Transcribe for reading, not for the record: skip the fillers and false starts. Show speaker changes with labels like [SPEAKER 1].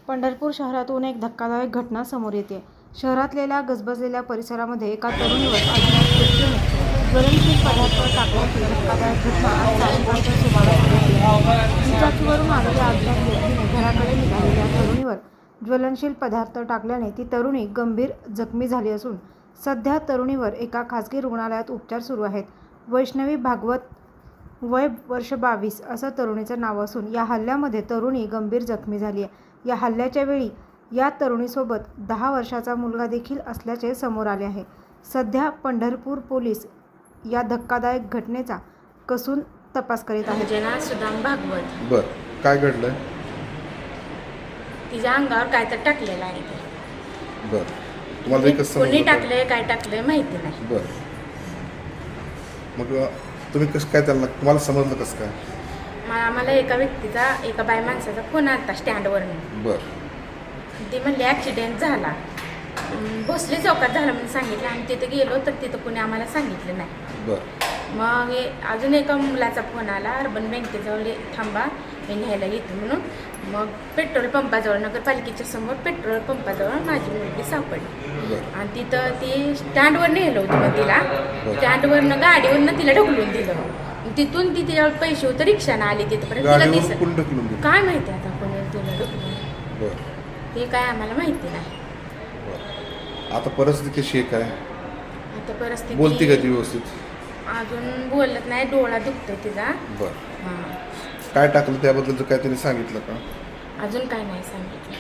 [SPEAKER 1] पंढरपूर शहरातून एक धक्कादायक घटना समोर येते. शहरातल्या गजबजलेल्या परिसरामध्ये एका तरुणीवर अज्ञात व्यक्तीने ज्वलनशील पदार्थ टाकल्याची धक्कादायक घटना आज सायंकाळच्या सुमारास घडली. दुचाकीवरून आलेल्या अज्ञात व्यक्तीने घराकडे निघालेल्या तरुणीवर ज्वलनशील पदार्थ टाकल्याने ती तरुणी गंभीर जखमी झाली असून सध्या तरुणीवर एका खासगी रुग्णालयात उपचार सुरू आहेत. वैष्णवी भागवत, वय वर्ष 22 असं तरुणीचं नाव असून या हल्ल्यामध्ये तरुणी गंभीर जखमी झाली आहे. या हल्ल्याच्या वेळी या तरुणीसोबत 10 वर्षाचा मुलगा देखील असल्याचे समोर आले आहे. सध्या पंढरपूर पोलीस या धक्कादायक घटनेचा कसून तपास करीत आहेत.
[SPEAKER 2] जना सुदाम भागवत.
[SPEAKER 3] बर, काय घडलंय?
[SPEAKER 2] तिच्या अंगावर काय तर टाकलेलं आहे ते.
[SPEAKER 3] बर, तुम्हाला कसं
[SPEAKER 2] कोणी टाकलंय काय टाकलंय माहिती नाही.
[SPEAKER 3] बर, मग तुम्ही कसं काय त्यांना तुम्हाला समजलं कसं काय?
[SPEAKER 2] आम्हाला एका व्यक्तीचा एका बाय माणसाचा फोन आला स्टँडवरून.
[SPEAKER 3] बर,
[SPEAKER 2] ती म्हणली ॲक्सिडेंट झाला, भोसले चौकात झाला म्हणून सांगितलं. आम्ही तिथे गेलो तर तिथं कोणी आम्हाला सांगितलं नाही.
[SPEAKER 3] बर,
[SPEAKER 2] मग अजून एका मुलाचा फोन आला, अर्बन बँकेजवळ थांबा मी न्यायला येतो म्हणून. मग पेट्रोल पंपाजवळ, नगरपालिकेच्या समोर पेट्रोल पंपाजवळ माझी मुलगी सापडली आणि तिथं ती स्टँडवर नेलं होतं. मग तिला स्टँडवरनं गाडीवरनं तिला ढकलून दिलं. तिथून ती तिच्यावर पैसे होतं, रिक्षानं आली तिथपर्यंत. तिला दिसत काय माहिती आता कोणी तिला ढकलून, हे काय आम्हाला माहिती नाही.
[SPEAKER 3] आता परिस्थिती कशी आहे? काय
[SPEAKER 2] आता परिस्थिती
[SPEAKER 3] बोलते का ती व्यवस्थित?
[SPEAKER 2] अजून बोलत नाही, डोळा दुखतोय तिचा.
[SPEAKER 3] बर, काय टाकलं त्याबद्दल काय त्यांनी सांगितलं का?
[SPEAKER 2] अजून काय नाही सांगितलं.